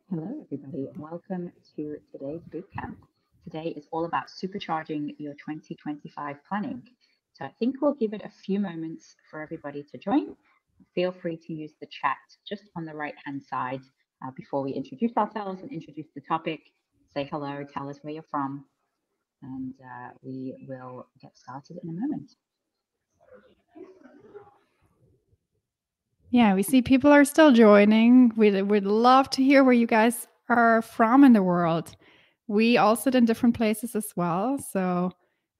Hello, everybody. Welcome to today's bootcamp. Today is all about supercharging your 2025 planning. So I think we'll give it a few moments for everybody to join. Feel free to use the chat just on the right-hand side before we introduce ourselves and introduce the topic. Say hello, tell us where you're from, and we will get started in a moment. Yeah, we see people are still joining. We'd love to hear where you guys are from in the world. We all sit in different places as well. So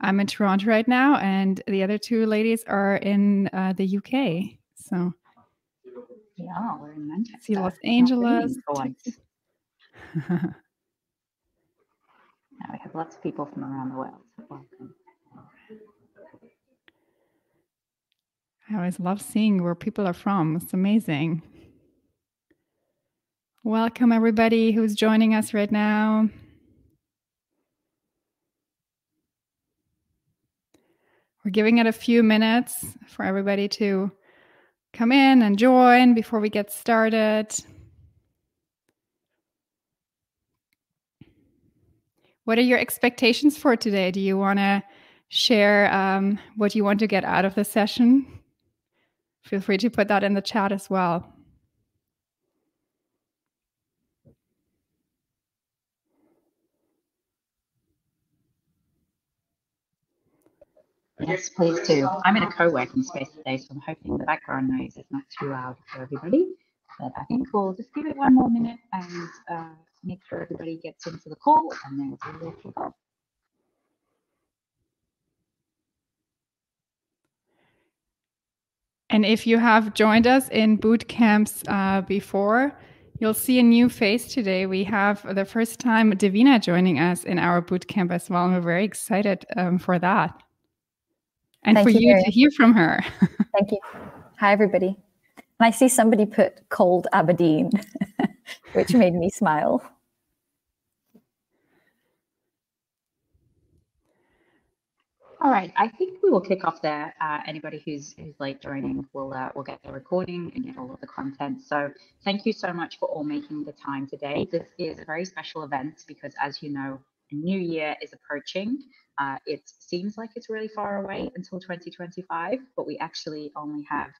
I'm in Toronto right now, and the other two ladies are in the UK. So yeah, we're in Manchester. See Los Angeles. For once. Now we have lots of people from around the world. Welcome. I always love seeing where people are from. It's amazing. Welcome, everybody who's joining us right now. We're giving it a few minutes for everybody to come in and join before we get started. What are your expectations for today? Do you want to share what you want to get out of the session? Feel free to put that in the chat as well. Yes, please do. I'm in a co-working space today, so I'm hoping the background noise is not too loud for everybody. But I think we'll just give it one more minute and make sure everybody gets into the call, and then we will kick off. And if you have joined us in boot camps before, you'll see a new face today. We have the first time Devina joining us in our boot camp as well, and we're very excited for that. And Thank for you Miriam. to hear from her. Thank you. Hi, everybody. And I see somebody put cold Aberdeen, which made me smile. All right, I think we will kick off there. Anybody who's late joining will get the recording and get all of the content. So thank you so much for all making the time today. This is a very special event because, as you know, a new year is approaching. It seems like it's really far away until 2025, but we actually only have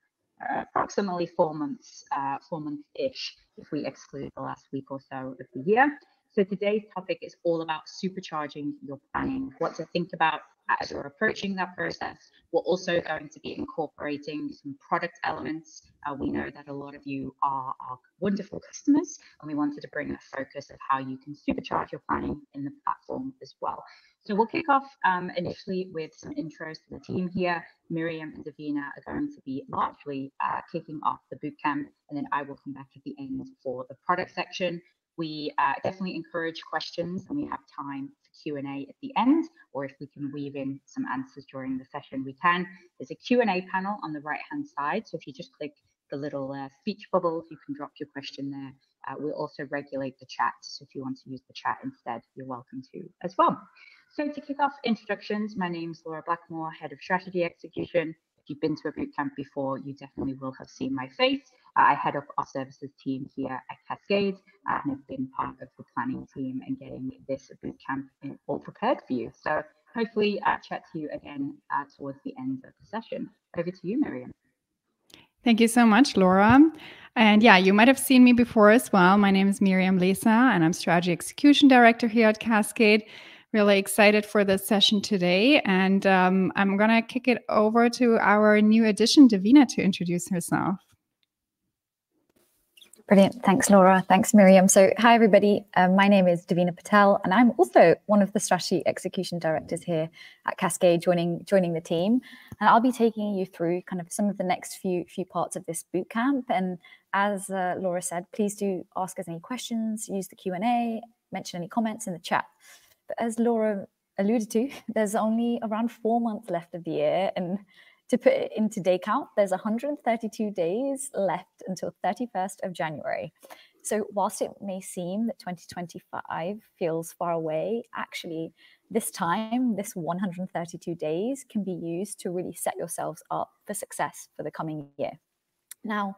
approximately 4 months, 4-month-ish, if we exclude the last week or so of the year. So today's topic is all about supercharging your planning, what to think about as you're approaching that process. We're also going to be incorporating some product elements. We know that a lot of you are wonderful customers, and we wanted to bring a focus of how you can supercharge your planning in the platform as well. So we'll kick off initially with some intros to the team here. Miriam and Devina are going to be largely kicking off the bootcamp, and then I will come back at the end for the product section. We definitely encourage questions, and we have time for Q&A at the end, or if we can weave in some answers during the session, we can. There's a Q&A panel on the right-hand side, so if you just click the little speech bubbles, you can drop your question there. We'll also regulate the chat, so if you want to use the chat instead, you're welcome to as well. So to kick off introductions, my name's Laura Blackmore, Head of Strategy Execution. If you've been to a bootcamp before, you definitely will have seen my face. I head up our services team here at Cascade and have been part of the planning team and getting this bootcamp all prepared for you. So hopefully chat to you again towards the end of the session. Over to you, Miriam. Thank you so much, Laura. And yeah, you might have seen me before as well. My name is Miriam Lesa, and I'm Strategy Execution Director here at Cascade. Really excited for this session today. And I'm going to kick it over to our new addition, Devina, to introduce herself. Brilliant. Thanks, Laura. Thanks, Miriam. So hi, everybody. My name is Devina Patel, and I'm also one of the strategy execution directors here at Cascade, joining the team. And I'll be taking you through kind of some of the next few parts of this bootcamp. And as Laura said, please do ask us any questions, use the Q&A, mention any comments in the chat. But as Laura alluded to, there's only around 4 months left of the year, and to put it into day count, there's 132 days left until 31st of January. So whilst it may seem that 2025 feels far away, actually this time, this 132 days can be used to really set yourselves up for success for the coming year. Now,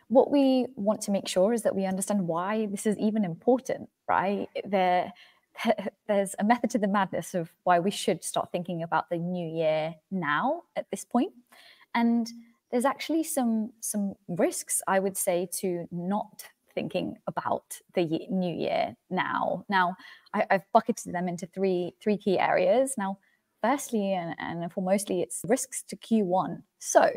what we want to make sure is that we understand why this is even important, right? There's a method to the madness of why we should start thinking about the new year now at this point. And there's actually some risks, I would say, to not thinking about the new year now. Now, I've bucketed them into three key areas. Now, firstly and foremostly, it's risks to Q1. So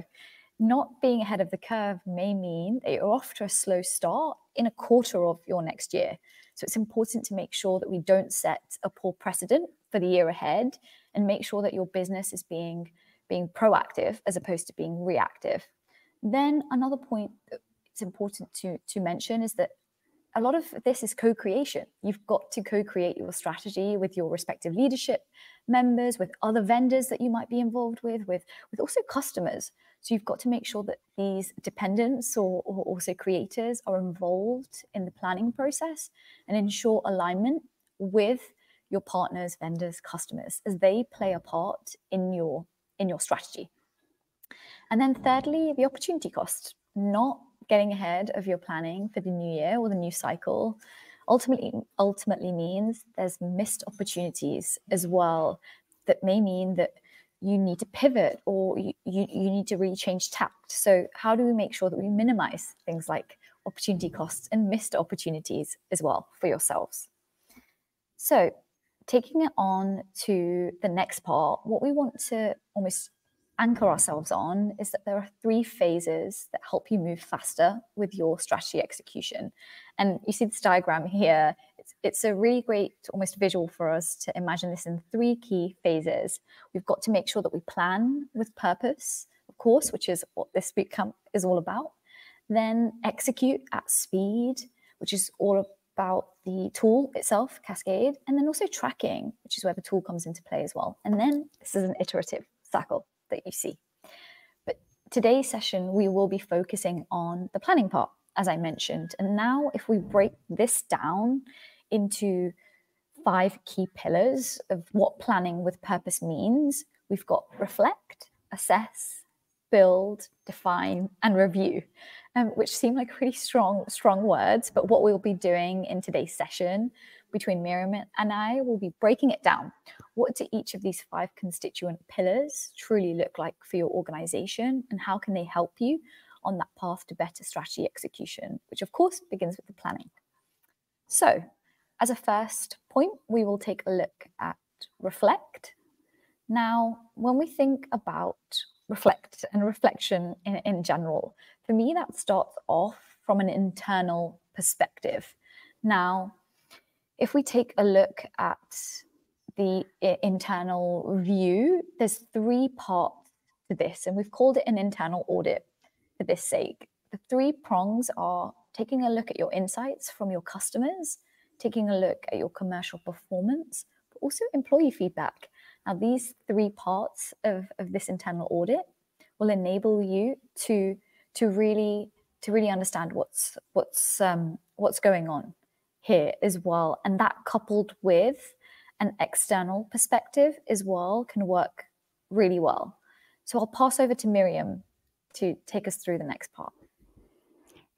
not being ahead of the curve may mean that you're off to a slow start in a quarter of your next year. So it's important to make sure that we don't set a poor precedent for the year ahead, and make sure that your business is being proactive as opposed to being reactive. Then another point that it's important to mention is that a lot of this is co-creation. You've got to co-create your strategy with your respective leadership members, with other vendors that you might be involved with also customers. So you've got to make sure that these dependents or also creators are involved in the planning process and ensure alignment with your partners, vendors, customers, as they play a part in your strategy. And then thirdly, the opportunity cost. Not getting ahead of your planning for the new year or the new cycle ultimately means there's missed opportunities as well. That may mean that you need to pivot, or you need to really change tact. So how do we make sure that we minimize things like opportunity costs and missed opportunities as well for yourselves? So taking it on to the next part, what we want to almost anchor ourselves on is that there are 3 phases that help you move faster with your strategy execution. And you see this diagram here. It's a really great almost visual for us to imagine this in 3 key phases. We've got to make sure that we plan with purpose, of course, which is what this bootcamp is all about. Then execute at speed, which is all about the tool itself, Cascade, and then also tracking, which is where the tool comes into play as well. And then this is an iterative cycle that you see. But today's session, we will be focusing on the planning part, as I mentioned. And now if we break this down into 5 key pillars of what planning with purpose means, we've got reflect, assess, build, define, and review, which seem like pretty strong words. But what we'll be doing in today's session between Miriam and I will be breaking it down. What do each of these 5 constituent pillars truly look like for your organization, and how can they help you on that path to better strategy execution, which of course begins with the planning. So as a first point, we will take a look at reflect. Now, when we think about reflect and reflection in general, for me, that starts off from an internal perspective. Now, if we take a look at the internal view, there's 3 parts to this, and we've called it an internal audit for this sake. The 3 prongs are taking a look at your insights from your customers, taking a look at your commercial performance, but also employee feedback. Now, these 3 parts of this internal audit will enable you to really understand what's going on here as well. And that, coupled with an external perspective as well, can work really well. So I'll pass over to Miriam to take us through the next part.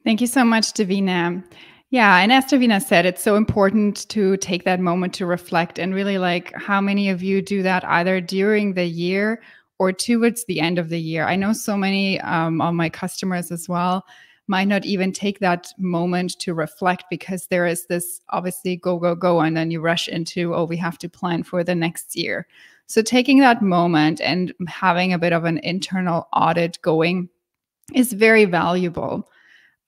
Thank you so much, Devina. Yeah, and as Devina said, it's so important to take that moment to reflect, and really, like, how many of you do that either during the year or towards the end of the year? I know so many of my customers as well might not even take that moment to reflect, because there is this obviously go, and then you rush into, oh, we have to plan for the next year. So taking that moment and having a bit of an internal audit going is very valuable.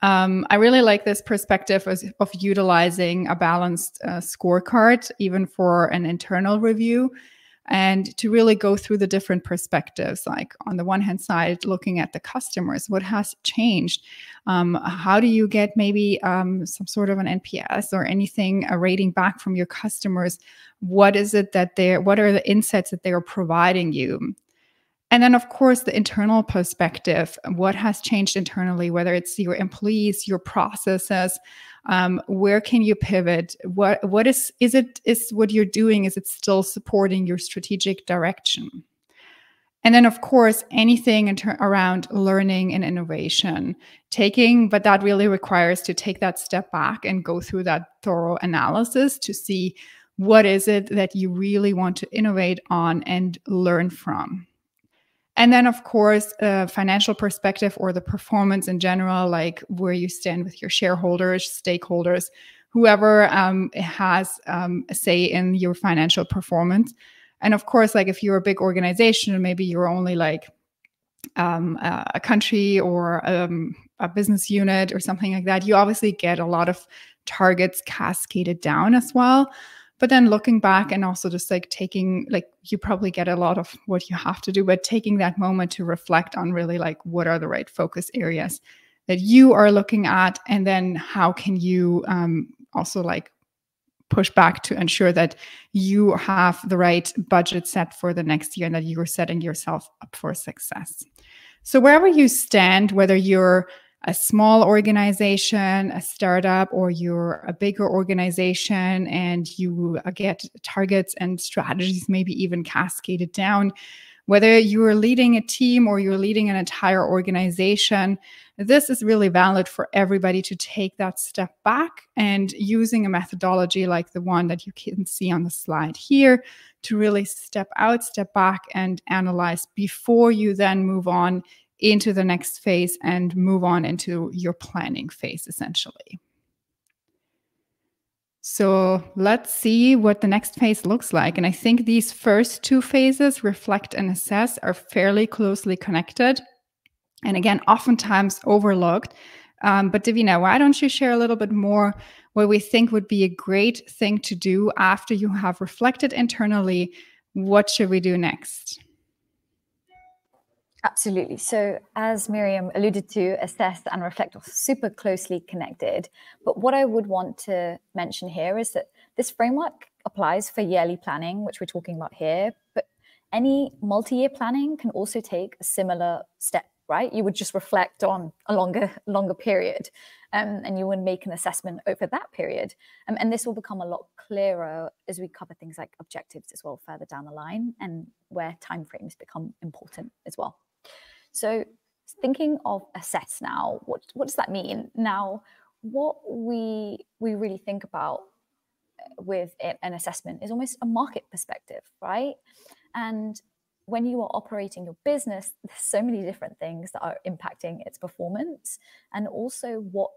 I really like this perspective of utilizing a balanced scorecard, even for an internal review, and to really go through the different perspectives. Like, on the one hand side, looking at the customers, what has changed? How do you get maybe some sort of an NPS or anything, a rating back from your customers? What is it that what are the insights that they are providing you? And then, of course, the internal perspective, what has changed internally, whether it's your employees, your processes, where can you pivot? What is what you're doing, is it still supporting your strategic direction? And then, of course, anything around learning and innovation, but that really requires to take that step back and go through that thorough analysis to see what is it that you really want to innovate on and learn from. And then, of course, a financial perspective or the performance in general, like where you stand with your shareholders, stakeholders, whoever has a say in your financial performance. And of course, like if you're a big organization, maybe you're only like a country or a business unit or something like that, you obviously get a lot of targets cascaded down as well. But then looking back and also just like taking, like you probably get a lot of what you have to do, but taking that moment to reflect on really like what are the right focus areas that you are looking at, and then how can you also like push back to ensure that you have the right budget set for the next year and that you're setting yourself up for success. So wherever you stand, whether you're a small organization, a startup, or you're a bigger organization and you get targets and strategies maybe even cascaded down, whether you're leading a team or you're leading an entire organization, this is really valid for everybody to take that step back and using a methodology like the one that you can see on the slide here to really step out, step back, and analyze before you then move on into the next phase and move on into your planning phase, essentially. So let's see what the next phase looks like. And I think these first two phases, reflect and assess, are fairly closely connected. And again, oftentimes overlooked. But Devina, why don't you share a little bit more what we think would be a great thing to do after you have reflected internally? What should we do next? Absolutely. So as Miriam alluded to, assess and reflect are super closely connected. But what I would want to mention here is that this framework applies for yearly planning, which we're talking about here, but any multi-year planning can also take a similar step, right? You would just reflect on a longer period, and you would make an assessment over that period. And this will become a lot clearer as we cover things like objectives as well further down the line, and where timeframes become important as well. So thinking of assess now, what does that mean? Now, what we really think about with an assessment is almost a market perspective, right? And when you are operating your business, there's so many different things that are impacting its performance, and also what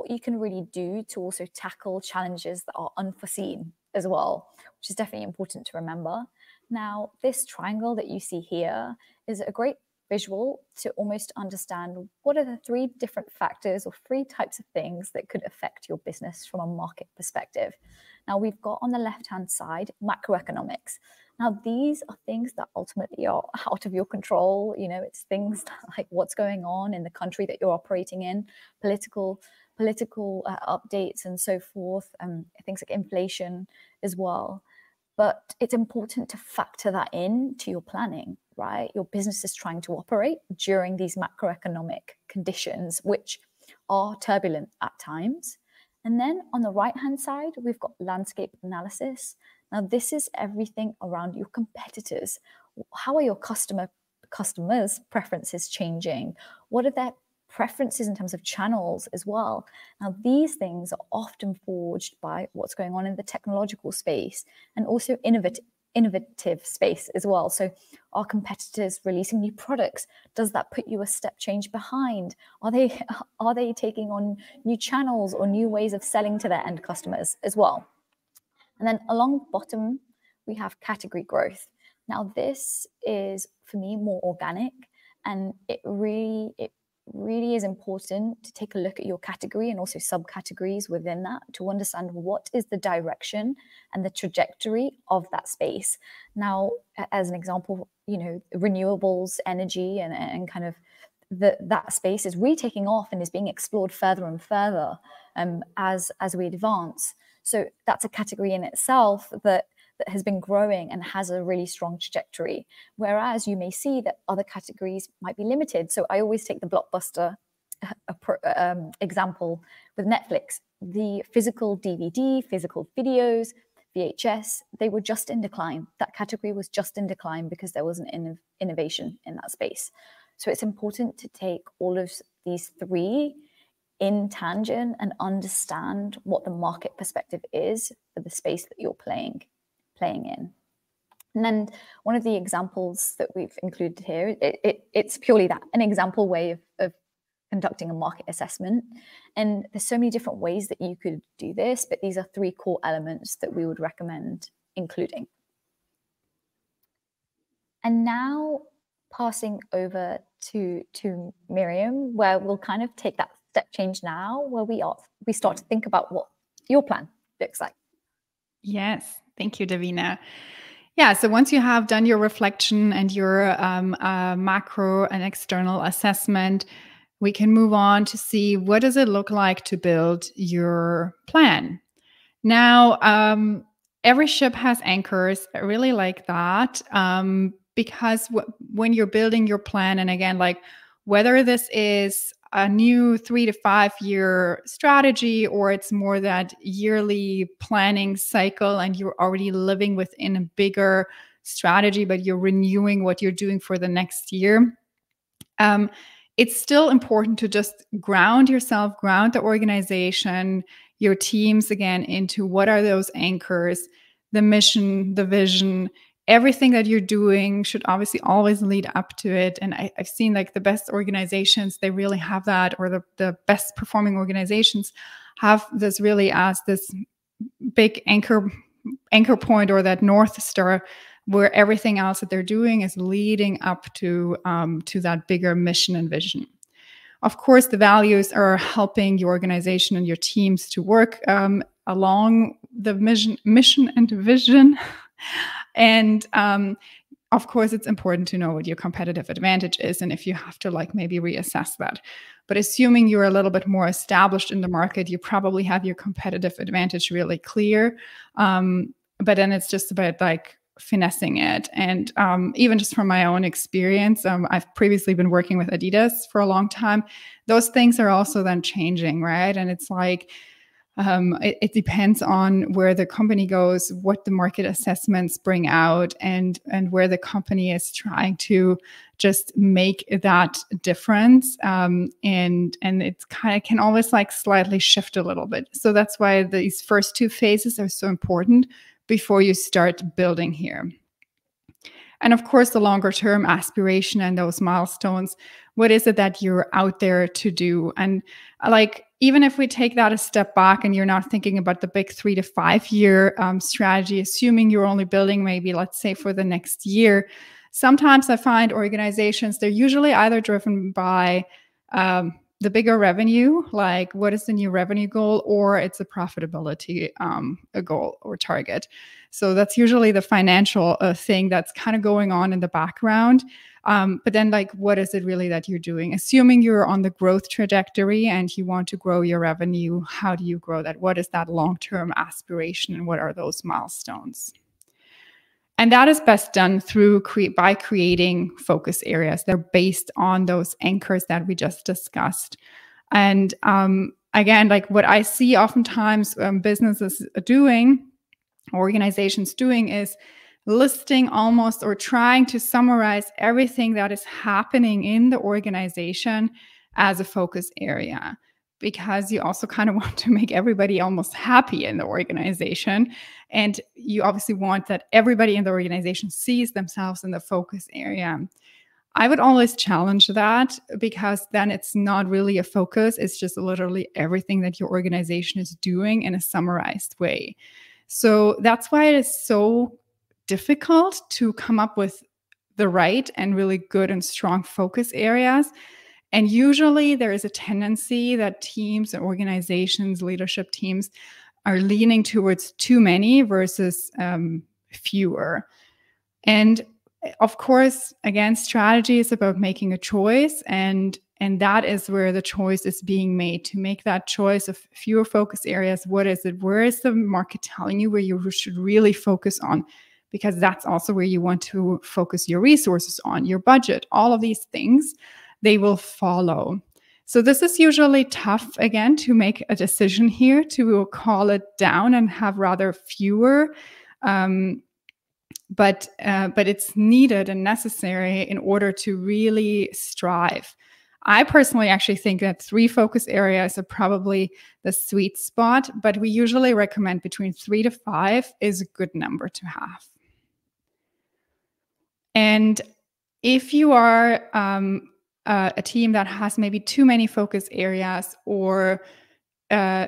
you can really do to also tackle challenges that are unforeseen as well, which is definitely important to remember. Now, this triangle that you see here is a great visual to almost understand what are the three different factors or three types of things that could affect your business from a market perspective. Now, we've got on the left-hand side macroeconomics. Now, these are things that ultimately are out of your control. You know, it's things like what's going on in the country that you're operating in, political updates and so forth, things like inflation as well. But it's important to factor that in to your planning, right? Your business is trying to operate during these macroeconomic conditions, which are turbulent at times. And then on the right-hand side, we've got landscape analysis. Now, this is everything around your competitors. How are your customers' preferences changing? What are their preferences in terms of channels as well? Now, these things are often forged by what's going on in the technological space and also innovative space as well. So are competitors releasing new products? Does that put you a step change behind? Are they taking on new channels or new ways of selling to their end customers as well? And then along bottom, we have category growth. Now, this is, for me, more organic, and it really is important to take a look at your category and also subcategories within that to understand what is the direction and the trajectory of that space. Now, as an example, you know, renewables, energy, and kind of that space is really taking off and is being explored further and further as we advance. So that's a category in itself that has been growing and has a really strong trajectory, whereas you may see that other categories might be limited. So I always take the blockbuster example with Netflix. The physical DVD, physical videos, VHS, they were just in decline. That category was just in decline because there wasn't innovation in that space. So it's important to take all of these three in tangent and understand what the market perspective is for the space that you're playing in. And then one of the examples that we've included here, it's purely that, an example way of conducting a market assessment. And there's so many different ways that you could do this, but these are three core elements that we would recommend including. And now passing over to Miriam, where we'll kind of take that step change now, where we start to think about what your plan looks like. Yes, thank you, Devina. Yeah, so once you have done your reflection and your macro and external assessment, we can move on to see what does it look like to build your plan. Now, every ship has anchors. I really like that because when you're building your plan, and again, like whether this is a new 3 to 5 year strategy or it's more that yearly planning cycle and you're already living within a bigger strategy, but you're renewing what you're doing for the next year, it's still important to just ground yourself, ground the organization, your teams again into what are those anchors, the mission, the vision. Everything that you're doing should obviously always lead up to it. And I've seen like the best organizations, they really have that, or the best performing organizations have this really as this big anchor point, or that North Star, where everything else that they're doing is leading up to that bigger mission and vision. Of course, the values are helping your organization and your teams to work along the mission and vision. And of course, it's important to know what your competitive advantage is, and if you have to like maybe reassess that. But assuming you're a little bit more established in the market, you probably have your competitive advantage really clear. But then it's just about like finessing it. And even just from my own experience, I've previously been working with Adidas for a long time. Those things are also then changing, right? And it's like, it depends on where the company goes, what the market assessments bring out, and where the company is trying to just make that difference. And it's kind of can always like slightly shift a little bit. So that's why these first two phases are so important before you start building here. And of course, the longer term aspiration and those milestones, what is it that you're out there to do? And like, even if we take that a step back and you're not thinking about the big 3 to 5 year strategy, assuming you're only building maybe, let's say, for the next year, sometimes I find organizations, they're usually either driven by the bigger revenue, like what is the new revenue goal, or it's a profitability a goal or target. So that's usually the financial thing that's kind of going on in the background. But then like, what is it really that you're doing? Assuming you're on the growth trajectory and you want to grow your revenue, how do you grow that? What is that long-term aspiration, and what are those milestones? And that is best done by creating focus areas. They're based on those anchors that we just discussed. And again, like what I see oftentimes businesses doing, organizations doing, is listing almost or trying to summarize everything that is happening in the organization as a focus area, because you also kind of want to make everybody almost happy in the organization. And you obviously want that everybody in the organization sees themselves in the focus area. I would always challenge that, because then it's not really a focus. It's just literally everything that your organization is doing in a summarized way. So that's why it is so difficult to come up with the right and really good and strong focus areas. And usually there is a tendency that teams and organizations, leadership teams, are leaning towards too many versus fewer. And of course, again, strategy is about making a choice, and that is where the choice is being made, to make that choice of fewer focus areas. What is it? Where is the market telling you where you should really focus on? Because that's also where you want to focus your resources on, your budget, all of these things, they will follow. So this is usually tough, again, to make a decision here, to call it down and have rather fewer. But it's needed and necessary in order to really strive. I personally actually think that 3 focus areas are probably the sweet spot, but we usually recommend between 3 to 5 is a good number to have. And if you are a team that has maybe too many focus areas, or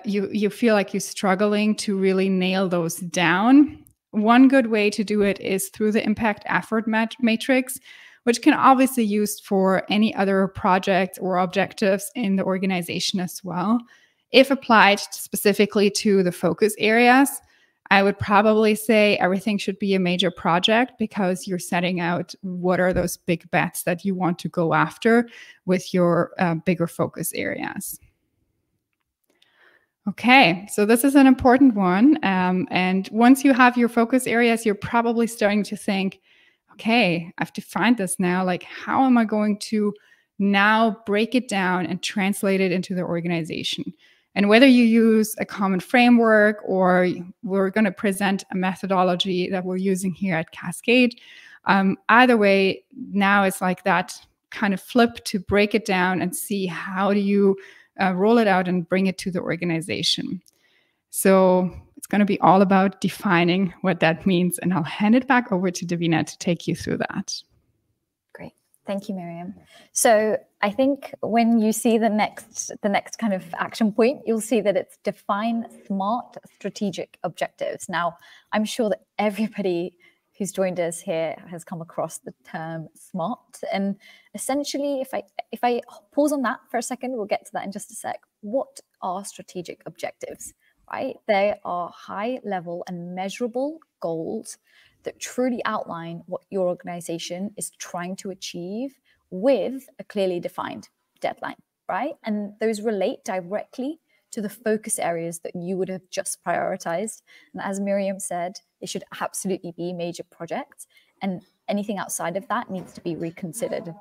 you feel like you're struggling to really nail those down, one good way to do it is through the impact effort matrix, which can obviously be used for any other project or objectives in the organization as well. If applied specifically to the focus areas, I would probably say everything should be a major project, because you're setting out what are those big bets that you want to go after with your bigger focus areas. Okay, so this is an important one. And once you have your focus areas, you're probably starting to think, okay, I've defined this now. Like, how am I going to now break it down and translate it into the organization? And whether you use a common framework, or we're going to present a methodology that we're using here at Cascade, either way, now it's like that kind of flip to break it down and see how do you roll it out and bring it to the organization. So it's going to be all about defining what that means. And I'll hand it back over to Devina to take you through that. Great. Thank you, Miriam. So I think when you see the next kind of action point, you'll see that it's define SMART strategic objectives. Now, I'm sure that everybody who's joined us here has come across the term SMART. And essentially, if I pause on that for a second, we'll get to that in just a sec. What are strategic objectives, right? They are high level and measurable goals that truly outline what your organization is trying to achieve with a clearly defined deadline, right? And those relate directly to the focus areas that you would have just prioritized. And as Miriam said, they should absolutely be major projects, and anything outside of that needs to be reconsidered.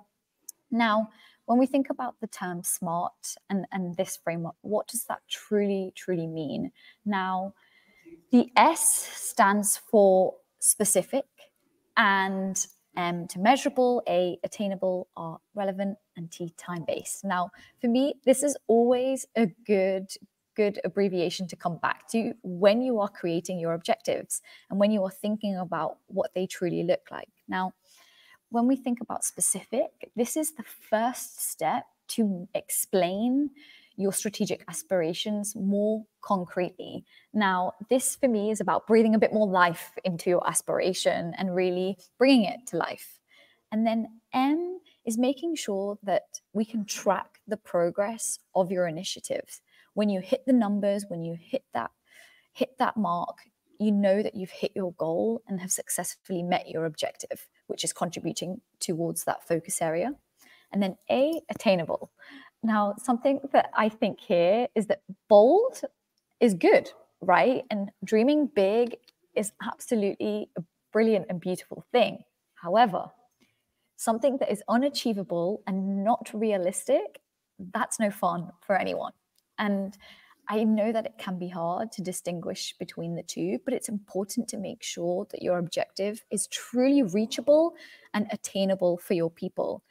Now, when we think about the term SMART and this framework, what does that truly mean? Now, the S stands for specific, and to measurable, A, attainable, R, relevant, and T, time-based. Now, for me, this is always a good abbreviation to come back to when you are creating your objectives and when you are thinking about what they truly look like. Now, when we think about specific, this is the first step to explain your strategic aspirations more concretely. Now, this for me is about breathing a bit more life into your aspiration and really bringing it to life. And then M is making sure that we can track the progress of your initiatives. When you hit the numbers, when you hit that mark, you know that you've hit your goal and have successfully met your objective, which is contributing towards that focus area. And then A, attainable. Now, something that I think here is that bold is good, right? And dreaming big is absolutely a brilliant and beautiful thing. However, something that is unachievable and not realistic, that's no fun for anyone. And I know that it can be hard to distinguish between the two, but it's important to make sure that your objective is truly reachable and attainable for your people.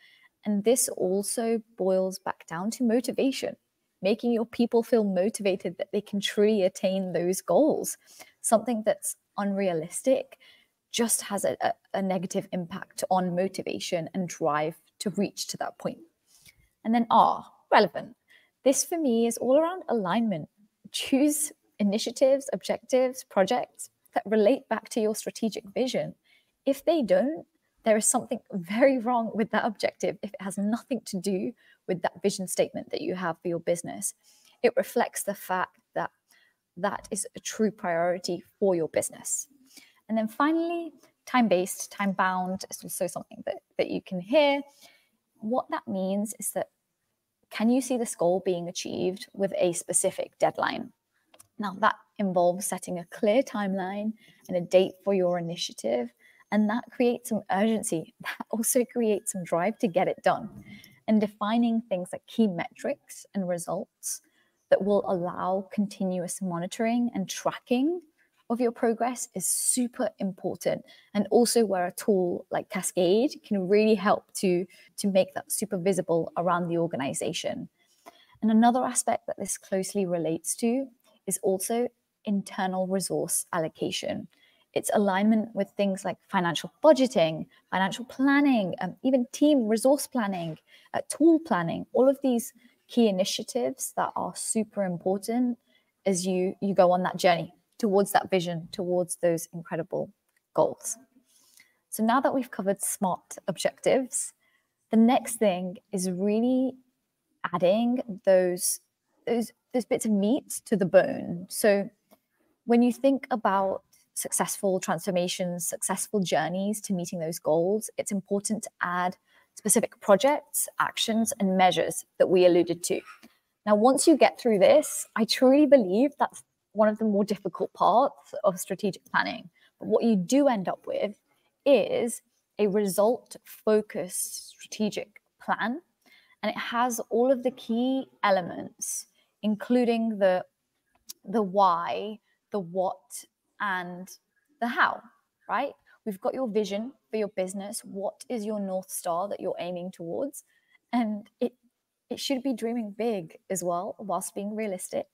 And this also boils back down to motivation, making your people feel motivated that they can truly attain those goals. Something that's unrealistic just has a negative impact on motivation and drive to reach to that point. And then R, relevant. This for me is all around alignment. Choose initiatives, objectives, projects that relate back to your strategic vision. If they don't, there is something very wrong with that objective if it has nothing to do with that vision statement that you have for your business. It reflects the fact that that is a true priority for your business. And then finally, time-based, time-bound is also something that you can hear. What that means is that, can you see this goal being achieved with a specific deadline? Now, that involves setting a clear timeline and a date for your initiative, and that creates some urgency. That also creates some drive to get it done. and defining things like key metrics and results that will allow continuous monitoring and tracking of your progress is super important. And also where a tool like Cascade can really help to make that super visible around the organization. And another aspect that this closely relates to is also internal resource allocation. It's alignment with things like financial budgeting, financial planning, even team resource planning, tool planning, all of these key initiatives that are super important as you go on that journey towards that vision, towards those incredible goals. So now that we've covered SMART objectives, the next thing is really adding those bits of meat to the bone. So when you think about successful transformations, successful journeys to meeting those goals, it's important to add specific projects, actions, and measures that we alluded to. Now, once you get through this, I truly believe that's one of the more difficult parts of strategic planning. But what you do end up with is a result-focused strategic plan, and it has all of the key elements, including the why, the what, and the how, right? We've got your vision for your business. What is your North Star that you're aiming towards? And it should be dreaming big as well, whilst being realistic.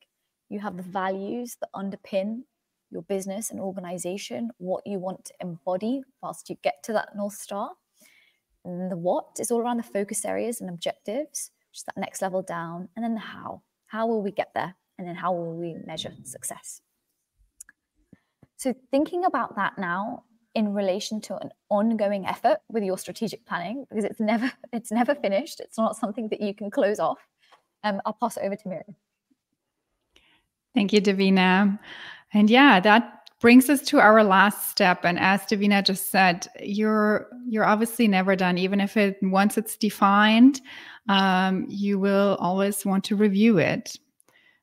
You have the values that underpin your business and organization, what you want to embody whilst you get to that North Star. And the what is all around the focus areas and objectives, which is that next level down. And then the how. How will we get there? And then how will we measure success? So thinking about that now in relation to an ongoing effort with your strategic planning, because it's never finished. It's not something that you can close off. I'll pass it over to Miriam. Thank you, Devina. And yeah, that brings us to our last step. And as Devina just said, you're obviously never done. Even if once it's defined, you will always want to review it.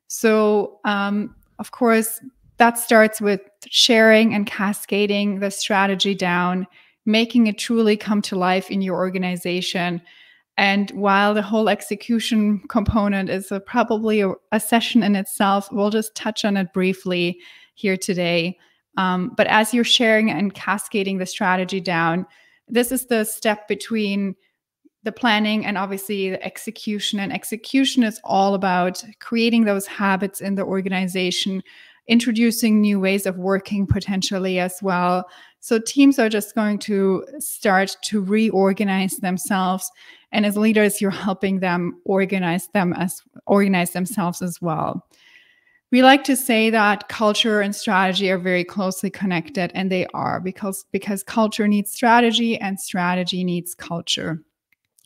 So, of course, that starts with sharing and cascading the strategy down, making it truly come to life in your organization. And while the whole execution component is probably a session in itself, we'll just touch on it briefly here today. But as you're sharing and cascading the strategy down, this is the step between the planning and obviously the execution. And execution is all about creating those habits in the organization, introducing new ways of working potentially as well. So teams are just going to start to reorganize themselves. And as leaders, you're helping them organize themselves as well. We like to say that culture and strategy are very closely connected, and they are, because culture needs strategy and strategy needs culture.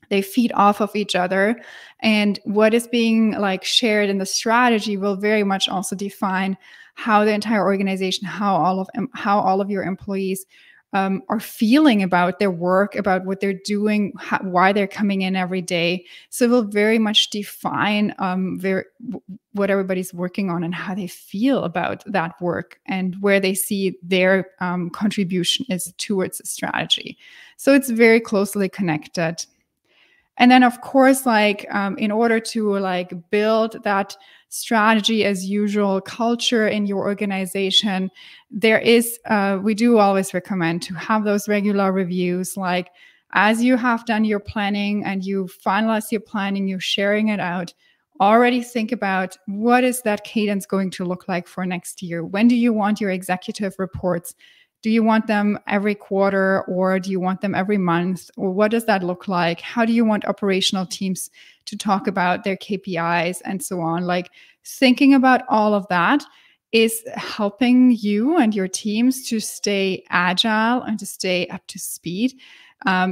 They feed off of each other, and what is being shared in the strategy will very much also define how the entire organization, how all of your employees are feeling about their work, about what they're doing, why they're coming in every day. So it will very much define what everybody's working on and how they feel about that work and where they see their contribution is towards the strategy. So it's very closely connected. And then, of course, in order to build that strategy as usual culture in your organization, we do always recommend to have those regular reviews. As you have done your planning and you finalize your planning, you're sharing it out, already think about what is that cadence going to look like for next year? When do you want your executive reports? Do you want them every quarter, or do you want them every month? Or what does that look like? How do you want operational teams to talk about their KPIs and so on? Thinking about all of that is helping you and your teams to stay agile and to stay up to speed,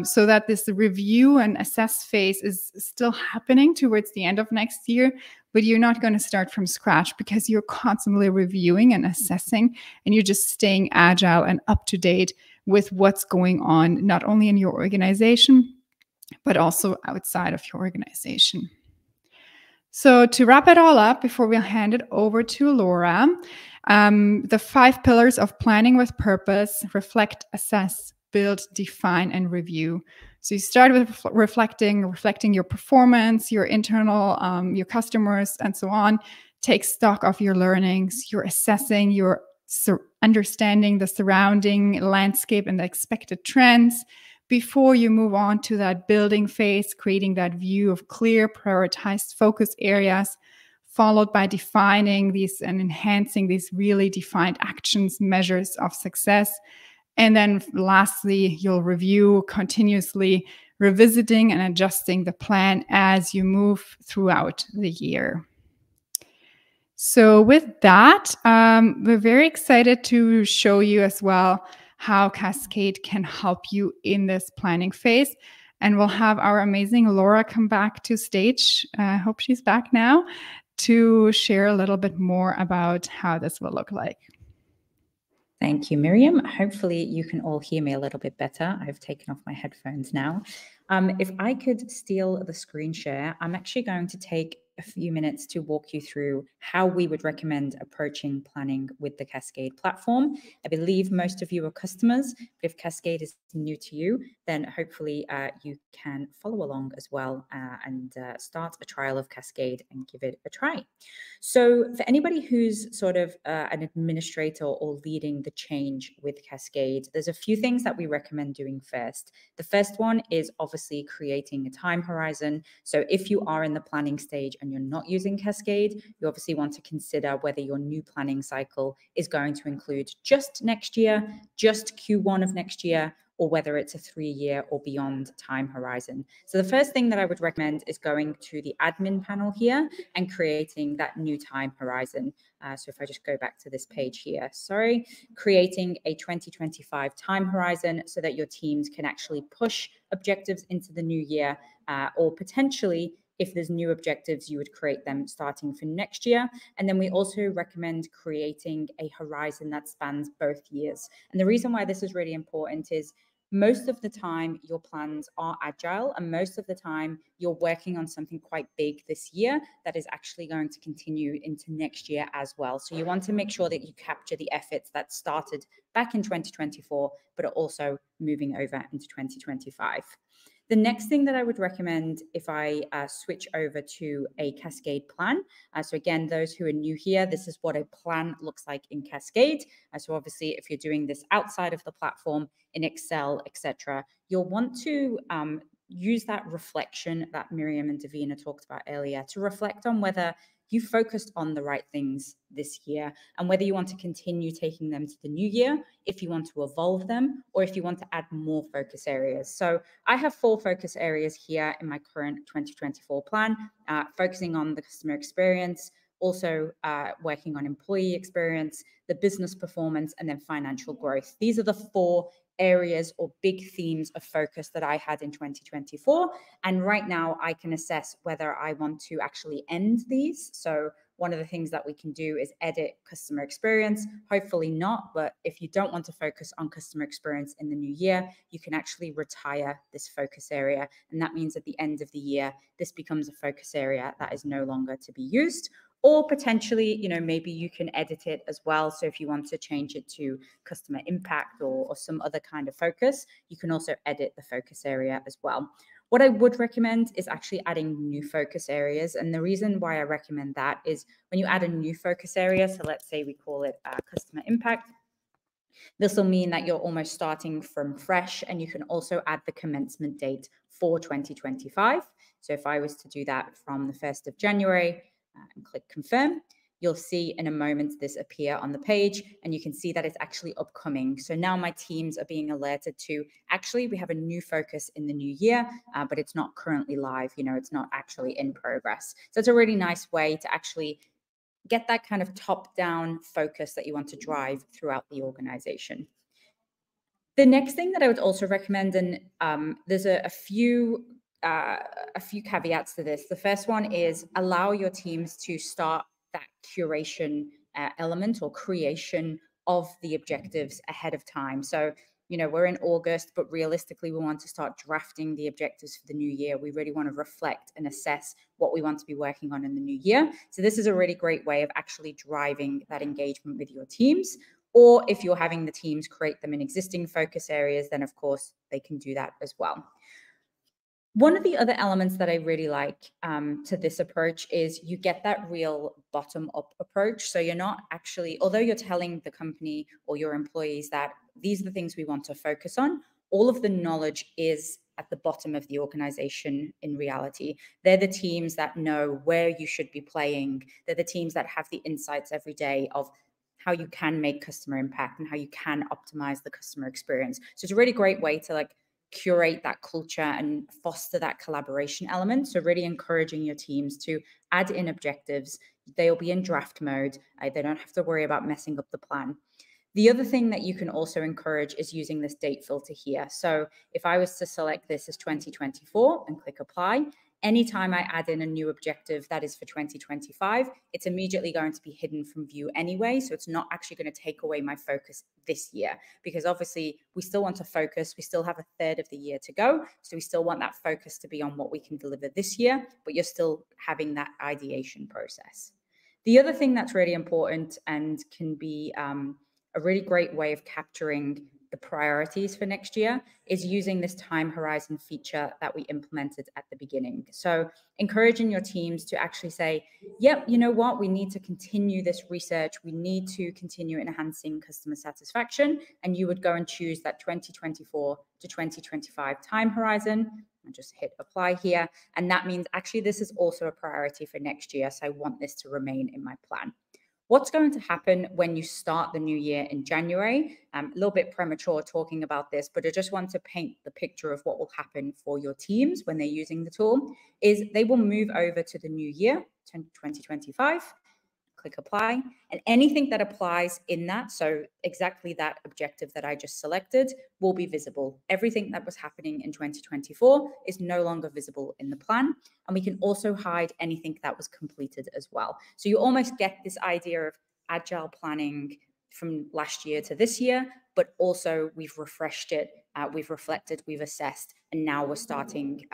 so that this review and assess phase is still happening towards the end of next year. But you're not going to start from scratch, because you're constantly reviewing and assessing, and you're just staying agile and up to date with what's going on, not only in your organization, but also outside of your organization. So to wrap it all up, before we hand it over to Laura, the 5 pillars of planning with purpose: reflect, assess, build, define, and review. So you start with reflecting your performance, your internal, your customers, and so on. Take stock of your learnings. You're assessing, you're understanding the surrounding landscape and the expected trends before you move on to that building phase, creating that view of clear, prioritized focus areas, followed by defining these and enhancing these really defined actions, measures of success. And then lastly, you'll review, continuously revisiting and adjusting the plan as you move throughout the year. So with that, we're very excited to show you as well how Cascade can help you in this planning phase. And we'll have our amazing Laura come back to stage. I hope she's back now to share a little bit more about how this will look like. Thank you, Miriam. Hopefully you can all hear me a little bit better. I've taken off my headphones now. If I could steal the screen share, I'm actually going to take a few minutes to walk you through how we would recommend approaching planning with the Cascade platform. I believe most of you are customers, but if Cascade is new to you, then hopefully you can follow along as well and start a trial of Cascade and give it a try. So for anybody who's sort of an administrator or leading the change with Cascade, there's a few things that we recommend doing first. The first one is obviously creating a time horizon. So if you are in the planning stage and you're not using Cascade, you obviously want to consider whether your new planning cycle is going to include just next year, just Q1 of next year, or whether it's a 3-year or beyond time horizon. So the first thing that I would recommend is going to the admin panel here and creating that new time horizon. So if I just go back to this page here, creating a 2025 time horizon so that your teams can actually push objectives into the new year, or potentially if there's new objectives, you would create them starting for next year. And then we also recommend creating a horizon that spans both years. And the reason why this is really important is most of the time your plans are agile, and most of the time you're working on something quite big this year that is actually going to continue into next year as well. So you want to make sure that you capture the efforts that started back in 2024, but are also moving over into 2025. The next thing that I would recommend if I switch over to a Cascade plan. So again, those who are new here, this is what a plan looks like in Cascade. So obviously, if you're doing this outside of the platform in Excel, etc., you'll want to use that reflection that Miriam and Devina talked about earlier to reflect on whether you focused on the right things this year and whether you want to continue taking them to the new year, if you want to evolve them, or if you want to add more focus areas. So I have 4 focus areas here in my current 2024 plan, focusing on the customer experience, also working on employee experience, the business performance, and then financial growth. These are the 4 areas or big themes of focus that I had in 2024. And right now I can assess whether I want to actually end these. So one of the things that we can do is edit customer experience. Hopefully not, but if you don't want to focus on customer experience in the new year, you can actually retire this focus area. And that means at the end of the year, this becomes a focus area that is no longer to be used. Or potentially, maybe you can edit it as well. So if you want to change it to customer impact or some other kind of focus, you can also edit the focus area as well. What I would recommend is actually adding new focus areas. And the reason why I recommend that is when you add a new focus area, so let's say we call it customer impact, this will mean that you're almost starting from fresh, and you can also add the commencement date for 2025. So if I was to do that from the 1st of January and click confirm, you'll see in a moment this appear on the page, and you can see that it's actually upcoming. So now my teams are being alerted to, actually, we have a new focus in the new year, but it's not currently live. It's not actually in progress. So it's a really nice way to actually get that kind of top-down focus that you want to drive throughout the organization. The next thing that I would also recommend, and there's a few caveats to this. The first one is allow your teams to start that curation element or creation of the objectives ahead of time. So, we're in August, but realistically, we want to start drafting the objectives for the new year. We really want to reflect and assess what we want to be working on in the new year. So this is a really great way of actually driving that engagement with your teams. Or if you're having the teams create them in existing focus areas, then of course they can do that as well. One of the other elements that I really like to this approach is you get that real bottom-up approach. So you're not actually, although you're telling the company or your employees that these are the things we want to focus on, all of the knowledge is at the bottom of the organization in reality. They're the teams that know where you should be playing. They're the teams that have the insights every day of how you can make customer impact and how you can optimize the customer experience. So it's a really great way to like curate that culture and foster that collaboration element. So really encouraging your teams to add in objectives. They'll be in draft mode. They don't have to worry about messing up the plan. The other thing that you can also encourage is using this date filter here. So if I was to select this as 2024 and click apply, anytime I add in a new objective that is for 2025, it's immediately going to be hidden from view anyway. So it's not actually going to take away my focus this year, because obviously we still want to focus. We still have a third of the year to go. So we still want that focus to be on what we can deliver this year, but you're still having that ideation process. The other thing that's really important and can be a really great way of capturing the priorities for next year is using this time horizon feature that we implemented at the beginning. So encouraging your teams to actually say, yep, you know what, we need to continue this research. We need to continue enhancing customer satisfaction. And you would go and choose that 2024 to 2025 time horizon and just hit apply here. And that means actually this is also a priority for next year. So I want this to remain in my plan. What's going to happen when you start the new year in January? A little bit premature talking about this, but I just want to paint the picture of what will happen for your teams when they're using the tool, is they will move over to the new year, 2025, click apply, and anything that applies in that, so exactly that objective that I just selected, will be visible. Everything that was happening in 2024 is no longer visible in the plan. And we can also hide anything that was completed as well. So you almost get this idea of agile planning from last year to this year, but also we've refreshed it, we've reflected, we've assessed, and now we're starting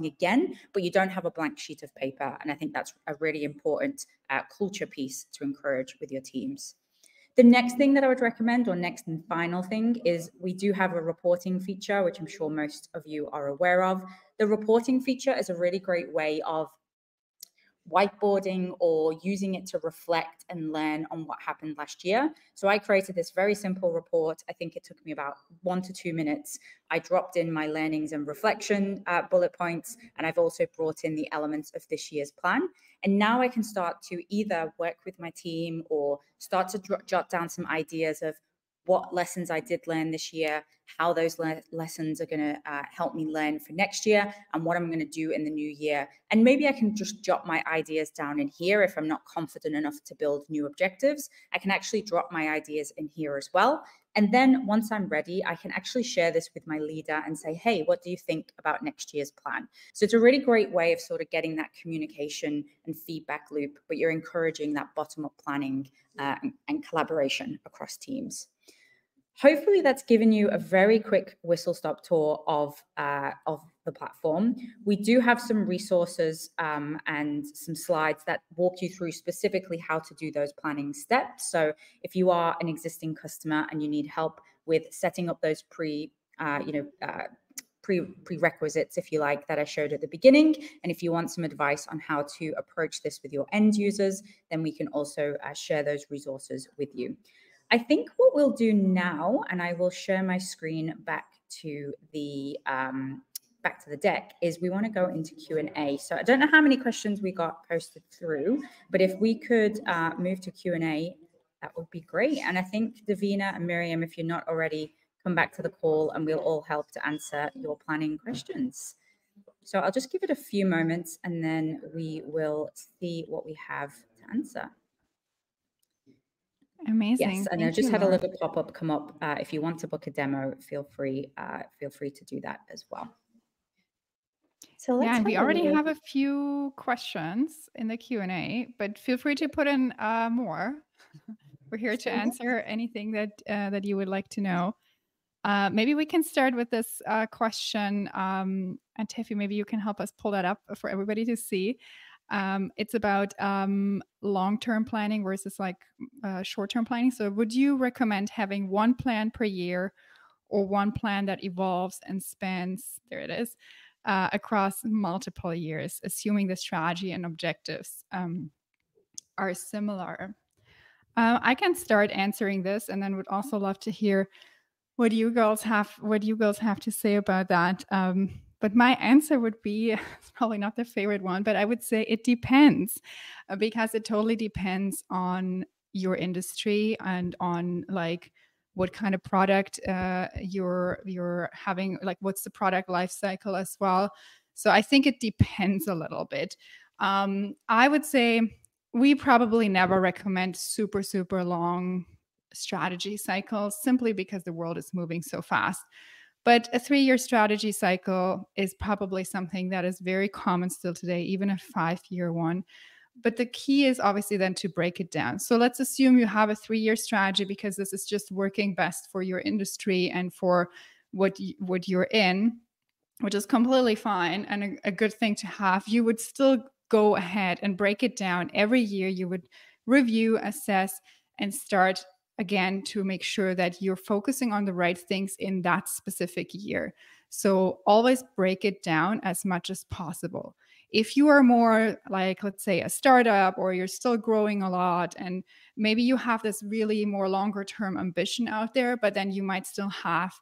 again, but you don't have a blank sheet of paper. And I think that's a really important culture piece to encourage with your teams. The next thing that I would recommend, or next and final thing, is we do have a reporting feature, which I'm sure most of you are aware of. The reporting feature is a really great way of whiteboarding or using it to reflect and learn on what happened last year. So I created this very simple report. I think it took me about 1 to 2 minutes. I dropped in my learnings and reflection bullet points, and I've also brought in the elements of this year's plan. And now I can start to either work with my team or start to jot down some ideas of what lessons I did learn this year, how those lessons are going to help me learn for next year, and what I'm going to do in the new year. And maybe I can just jot my ideas down in here if I'm not confident enough to build new objectives. I can actually drop my ideas in here as well. And then once I'm ready, I can actually share this with my leader and say, hey, what do you think about next year's plan? So it's a really great way of sort of getting that communication and feedback loop, but you're encouraging that bottom-up planning and collaboration across teams. Hopefully that's given you a very quick whistle-stop tour of the platform. We do have some resources and some slides that walk you through specifically how to do those planning steps. So if you are an existing customer and you need help with setting up those prerequisites, if you like, that I showed at the beginning, and if you want some advice on how to approach this with your end users, then we can also share those resources with you. I think what we'll do now, and I will share my screen back to the deck, is we want to go into Q&A. So I don't know how many questions we got posted through, but if we could move to Q&A, that would be great. And I think Devina and Miriam, if you're not already, come back to the call and we'll all help to answer your planning questions. So I'll just give it a few moments and then we will see what we have to answer. Amazing. Yes, and I just had a little pop-up come up. If you want to book a demo, feel free to do that as well. So let's and we already have a few questions in the Q&A, but feel free to put in more. We're here to answer anything that you would like to know. Maybe we can start with this question. And Tiffy, maybe you can help us pull that up for everybody to see. It's about long-term planning versus like short-term planning. So would you recommend having one plan per year or one plan that evolves and spans, there it is, across multiple years, assuming the strategy and objectives are similar. I can start answering this, and then would also love to hear what you girls have to say about that. But my answer would be, it's probably not the favorite one, but I would say it depends, because it totally depends on your industry and on like what kind of product you're having, like what's the product life cycle as well. So I think it depends a little bit. I would say we probably never recommend super long strategy cycles, simply because the world is moving so fast. But a 3-year strategy cycle is probably something that is very common still today, even a 5-year one. But the key is obviously then to break it down. So let's assume you have a 3-year strategy because this is just working best for your industry and for what you're in, which is completely fine and a good thing to have. You would still go ahead and break it down every year. You would review, assess, and start again to make sure that you're focusing on the right things in that specific year. So always break it down as much as possible. If you are more like, let's say, a startup, or you're still growing a lot, and maybe you have this really more longer term ambition out there, but then you might still have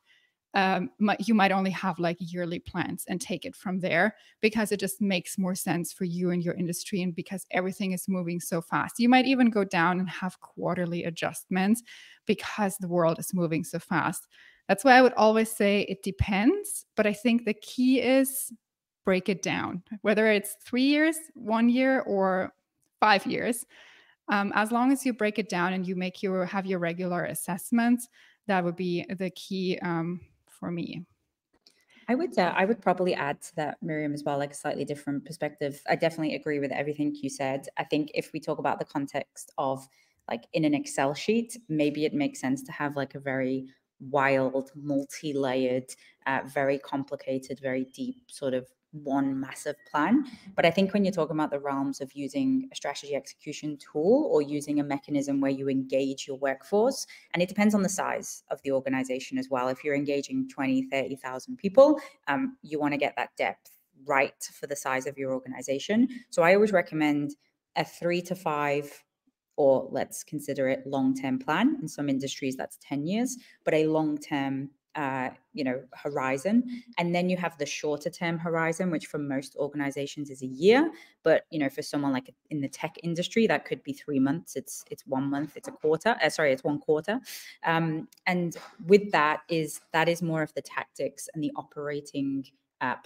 you might only have like yearly plans and take it from there, because it just makes more sense for you and your industry, and because everything is moving so fast. You might even go down and have quarterly adjustments because the world is moving so fast. That's why I would always say it depends, but I think the key is break it down, whether it's 3 years, 1 year, or 5 years. As long as you break it down and you have your regular assessments, that would be the key for me. I would probably add to that, Miriam, as well, like a slightly different perspective. I definitely agree with everything you said. I think if we talk about the context of like in an Excel sheet, maybe it makes sense to have like a very wild, multi-layered, very complicated, very deep sort of one massive plan. But I think when you're talking about the realms of using a strategy execution tool or using a mechanism where you engage your workforce, and it depends on the size of the organization as well. If you're engaging 20, 30,000 people, you want to get that depth right for the size of your organization. So I always recommend a 3 to 5, or let's consider it long-term plan. In some industries, that's 10 years, but a long-term horizon. And then you have the shorter term horizon, which for most organizations is a year. But, for someone like in the tech industry, that could be 3 months. It's 1 month. It's a quarter. It's 1 quarter. And with that is more of the tactics and the operating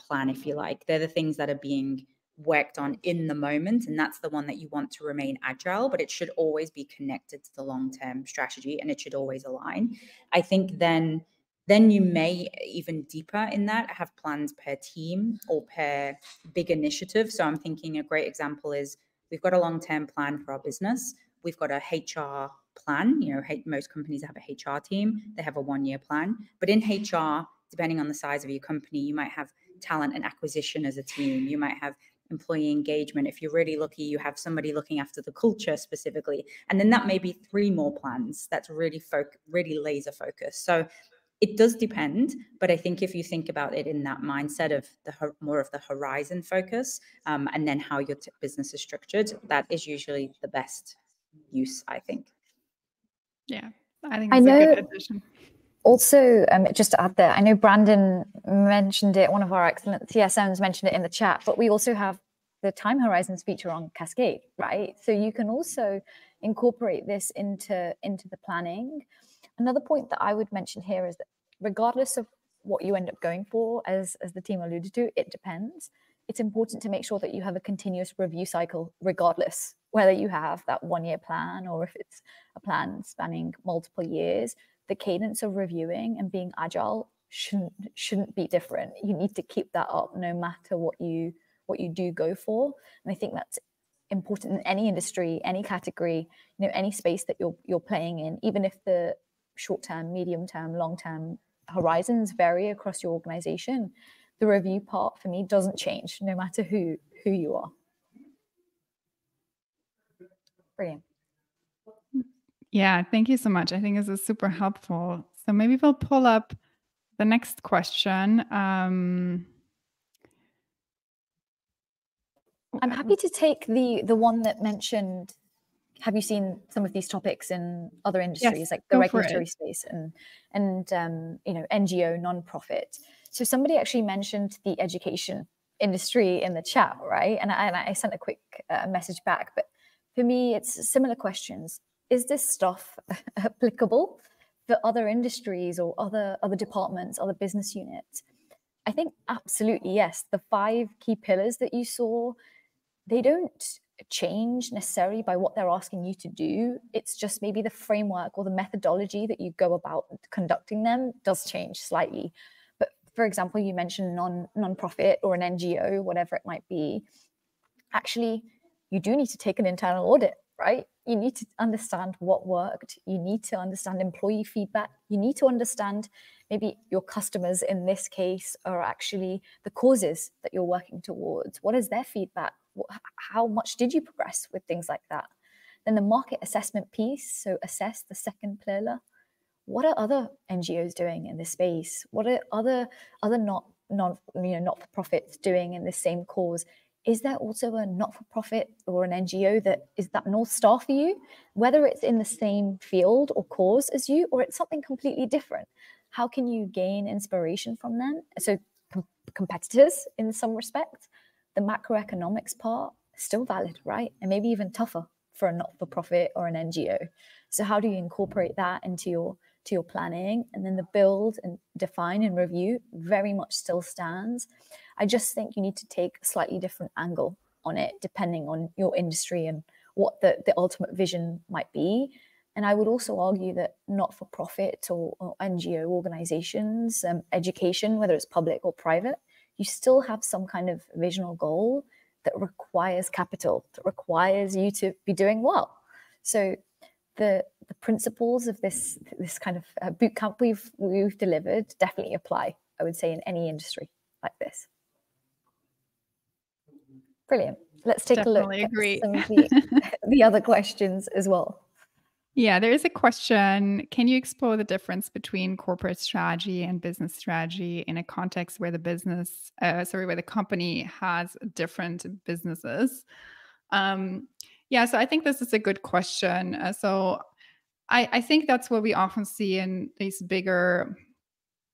plan, if you like. They're the things that are being worked on in the moment, and that's the one that you want to remain agile, but it should always be connected to the long-term strategy, and it should always align. I think then you may even deeper in that have plans per team or per big initiative. So I'm thinking a great example is we've got a long-term plan for our business. We've got a HR plan. Most companies have a HR team. They have a 1-year plan. But in HR, depending on the size of your company, you might have talent and acquisition as a team. You might have employee engagement. If you're really lucky, you have somebody looking after the culture specifically. And then that may be 3 more plans that's really laser focused. So it does depend, but I think if you think about it in that mindset of more of the horizon focus, and then how your business is structured, that is usually the best use, I think. Yeah, I think it's a good addition. Also, just to add there, I know Brandon mentioned it, one of our excellent CSMs mentioned it in the chat, but we also have the time horizons feature on Cascade, right? So you can also incorporate this into the planning. Another point that I would mention here is that regardless of what you end up going for, as the team alluded to, it depends. It's important to make sure that you have a continuous review cycle, regardless whether you have that 1-year plan or if it's a plan spanning multiple years. The cadence of reviewing and being agile shouldn't be different. You need to keep that up no matter what you do go for. And I think that's important in any industry, any category, any space that you're playing in, even if the short-term, medium-term, long-term horizons vary across your organization. The review part for me doesn't change no matter who you are. Brilliant. Yeah, thank you so much. I think this is super helpful. So maybe we'll pull up the next question. I'm happy to take the one that mentioned, have you seen some of these topics in other industries, Yes, like the go for regulatory it. space and NGO, non-profit? So somebody actually mentioned the education industry in the chat, right? And I sent a quick message back, but for me, it's similar questions. Is this stuff applicable for other industries or other departments, other business units? I think absolutely yes. The 5 key pillars that you saw, they don't change necessarily by what they're asking you to do. It's just maybe the framework or the methodology that you go about conducting them does change slightly. But for example, you mentioned non-profit or an NGO, whatever it might be. Actually, you do need to take an internal audit, right? You need to understand what worked. You need to understand employee feedback. You need to understand maybe your customers in this case are actually the causes that you're working towards. What is their feedback? How much did you progress with things like that? Then the market assessment piece, so assess the second pillar. What are other NGOs doing in this space? What are other not-for-profits doing in the same cause? Is there also a not-for-profit or an NGO that is that North Star for you, whether it's in the same field or cause as you, or it's something completely different? How can you gain inspiration from them? So competitors in some respect, the macroeconomics part is still valid, right? And maybe even tougher for a not-for-profit or an NGO. So how do you incorporate that into your planning? And then the build and define and review very much still stands. I just think you need to take a slightly different angle on it, depending on your industry and what the ultimate vision might be. And I would also argue that not-for-profit or NGO organizations, education, whether it's public or private, you still have some kind of vision or goal that requires capital, that requires you to be doing well. So the principles of this kind of bootcamp we've delivered definitely apply, I would say, in any industry like this. Brilliant. Let's take Definitely a look agree. at some of the other questions as well. Yeah, there is a question. Can you explore the difference between corporate strategy and business strategy in a context where where the company has different businesses? Yeah, so I think this is a good question. So I think that's what we often see in these bigger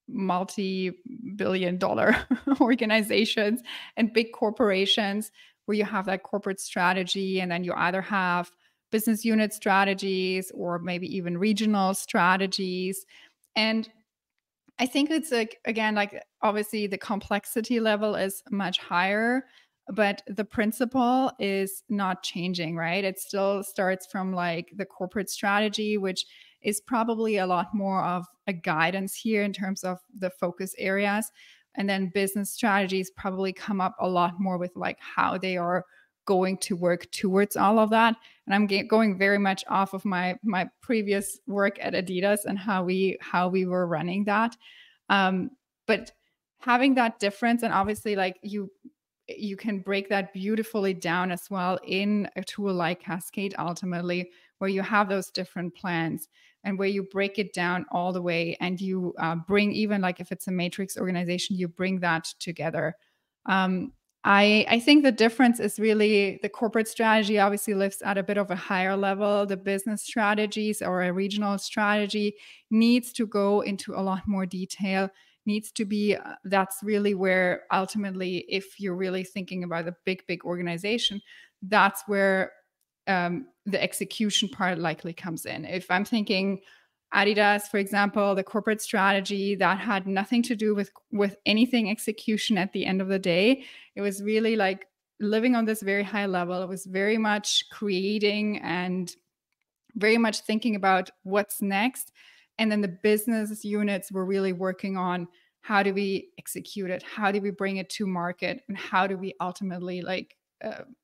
multi-billion-dollar organizations and big corporations, where you have that corporate strategy, and then you either have business unit strategies or maybe even regional strategies. And I think it's again, obviously the complexity level is much higher, but the principle is not changing, right? It still starts from the corporate strategy, which is probably a lot more of a guidance here in terms of the focus areas. And then business strategies probably come up a lot more with how they are going to work towards all of that. And I'm going very much off of my previous work at Adidas and how we were running that. But having that difference, and obviously you can break that beautifully down as well in a tool like Cascade, ultimately, where you have those different plans and where you break it down all the way, and you bring, even if it's a matrix organization, you bring that together. I think the difference is really the corporate strategy obviously lives at a bit of a higher level. The business strategies or a regional strategy needs to go into a lot more detail, needs to be, that's really where ultimately, if you're really thinking about a big organization, that's where the execution part likely comes in. If I'm thinking Adidas, for example, the corporate strategy, that had nothing to do with anything execution at the end of the day. It was really living on this very high level. It was very much creating and very much thinking about what's next. And then the business units were really working on, how do we execute it? How do we bring it to market? And how do we ultimately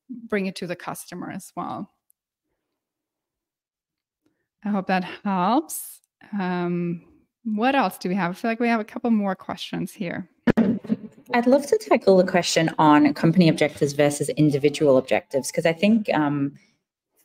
bring it to the customer as well? I hope that helps. What else do we have? I feel like we have a couple more questions here. I'd love to tackle the question on company objectives versus individual objectives, because I think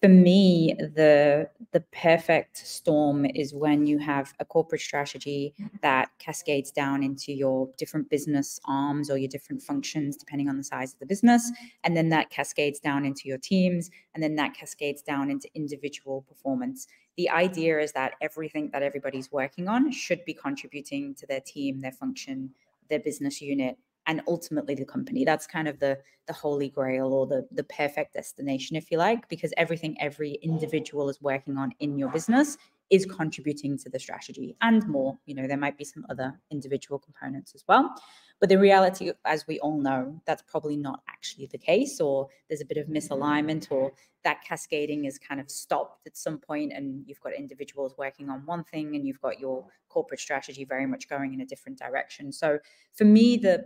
For me, the perfect storm is when you have a corporate strategy that cascades down into your different business arms or your different functions, depending on the size of the business. And then that cascades down into your teams. And then that cascades down into individual performance. The idea is that everything that everybody's working on should be contributing to their team, their function, their business unit, and ultimately the company. That's kind of the holy grail, or the perfect destination, if you like, because everything every individual is working on in your business is contributing to the strategy and more. You know, there might be some other individual components as well. But the reality, as we all know, that's probably not actually the case, or there's a bit of misalignment, or that cascading is kind of stopped at some point, and you've got individuals working on one thing and you've got your corporate strategy very much going in a different direction. So for me, the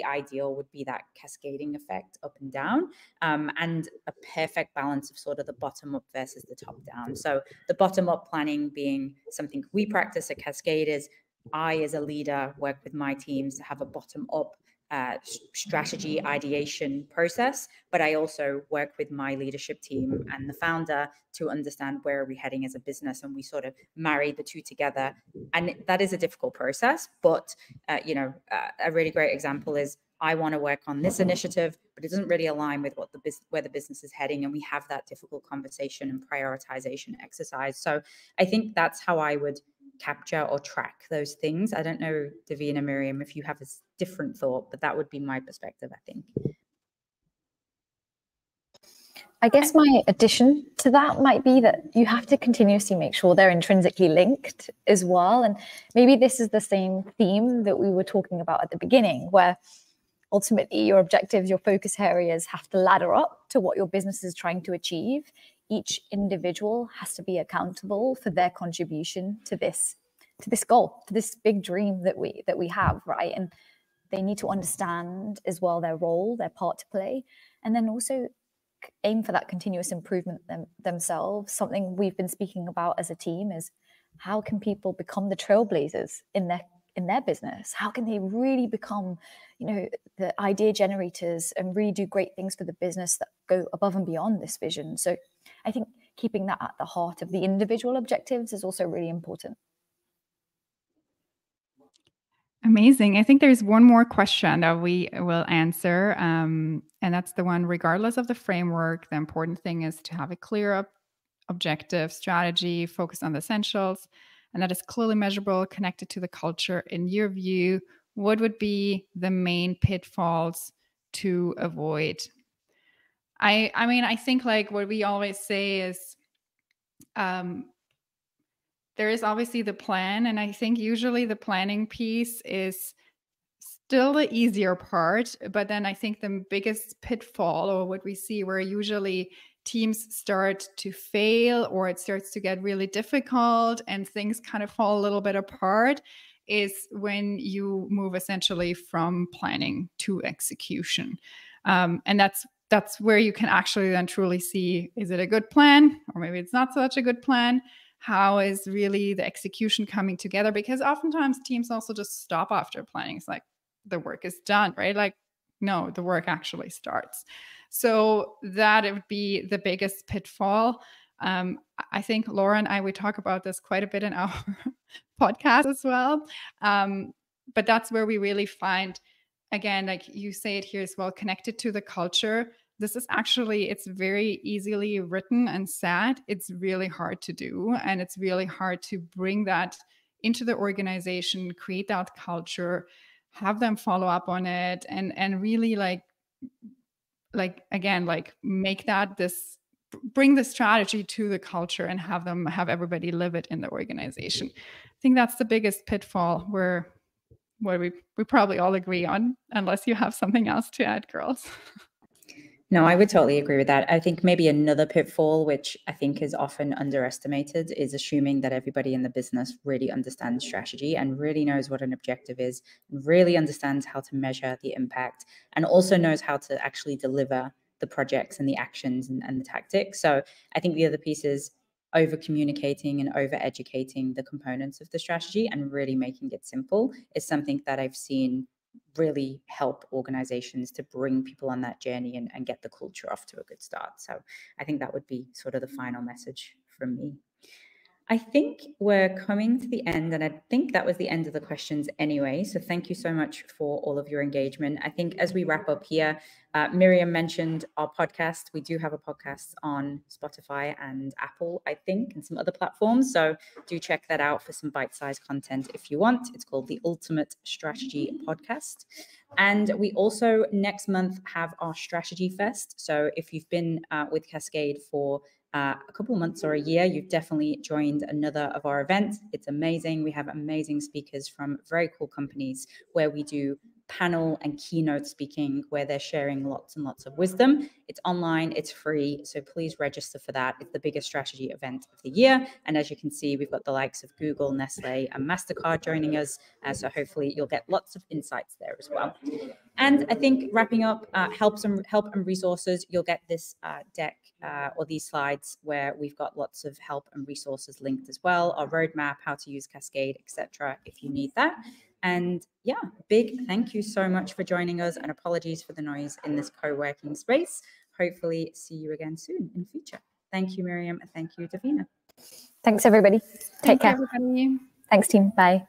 ideal would be that cascading effect up and down, and a perfect balance of sort of the bottom up versus the top down. So the bottom up planning being something we practice at Cascade is I, as a leader, work with my teams to have a bottom up strategy ideation process, but I also work with my leadership team and the founder to understand where are we heading as a business, and we sort of marry the two together. And that is a difficult process, but a really great example is I want to work on this initiative, but it doesn't really align with where the business is heading, and we have that difficult conversation and prioritization exercise. So I think that's how I would capture or track those things. I don't know, Devina, Miriam, if you have a different thought, but that would be my perspective, I think. I guess my addition to that might be that you have to continuously make sure they're intrinsically linked as well. And maybe this is the same theme that we were talking about at the beginning, where ultimately your objectives, your focus areas have to ladder up to what your business is trying to achieve. Each individual has to be accountable for their contribution to this goal, to this big dream that we have, right? And they need to understand as well their role, their part to play, and then also aim for that continuous improvement themselves. Something we've been speaking about as a team is how can people become the trailblazers in their business? How can they really become, the idea generators and really do great things for the business that go above and beyond this vision? So I think keeping that at the heart of the individual objectives is also really important. Amazing. I think there's one more question that we will answer, and that's the one, regardless of the framework, the important thing is to have a clear objective, strategy, focus on the essentials, and that is clearly measurable, connected to the culture. In your view, what would be the main pitfalls to avoid? I think like what we always say is, there is obviously the plan, and I think usually the planning piece is still the easier part, but then I think the biggest pitfall, or what we see where usually teams start to fail or it starts to get really difficult and things kind of fall a little bit apart, is when you move essentially from planning to execution. And that's where you can actually then truly see, is it a good plan, or maybe it's not such a good plan? How is really the execution coming together? Because oftentimes teams also just stop after planning. It's like the work is done, right? Like, no, the work actually starts. So that it would be the biggest pitfall. I think Laura and I, we talk about this quite a bit in our podcast as well. But that's where we really find, again, like you say it here as well, connected to the culture. This is actually, it's very easily written and said. It's really hard to do. And it's really hard to bring that into the organization, create that culture, have them follow up on it, and really like again, like make that bring the strategy to the culture and have everybody live it in the organization. I think that's the biggest pitfall where we probably all agree on, unless you have something else to add, girls. No, I would totally agree with that. I think maybe another pitfall, which I think is often underestimated, is assuming that everybody in the business really understands strategy and really knows what an objective is, and really understands how to measure the impact, and also knows how to actually deliver the projects and the actions and the tactics. So I think the other piece is over communicating and over educating the components of the strategy and really making it simple is something that I've seen really help organizations to bring people on that journey and get the culture off to a good start. So I think that would be sort of the final message from me. I think we're coming to the end, and I think that was the end of the questions anyway. So thank you so much for all of your engagement. I think as we wrap up here, Miriam mentioned our podcast. We do have a podcast on Spotify and Apple, I think, and some other platforms. So do check that out for some bite-sized content if you want. It's called the Ultimate Strategy Podcast. And we also next month have our Strategy Fest. So if you've been with Cascade for a couple of months or a year, you've definitely joined another of our events. It's amazing. We have amazing speakers from very cool companies where we do panel and keynote speaking where they're sharing lots and lots of wisdom. It's online, it's free, so please register for that. It's the biggest strategy event of the year. And as you can see, we've got the likes of Google, Nestle, and MasterCard joining us. So hopefully you'll get lots of insights there as well. And I think wrapping up, help and resources, you'll get this deck or these slides where we've got lots of help and resources linked as well, our roadmap, how to use Cascade, etc. if you need that. And yeah, big thank you so much for joining us, and apologies for the noise in this co-working space. Hopefully see you again soon in the future. Thank you, Miriam, and thank you, Devina. Thanks, everybody. Take care. Everybody. Thanks, team. Bye.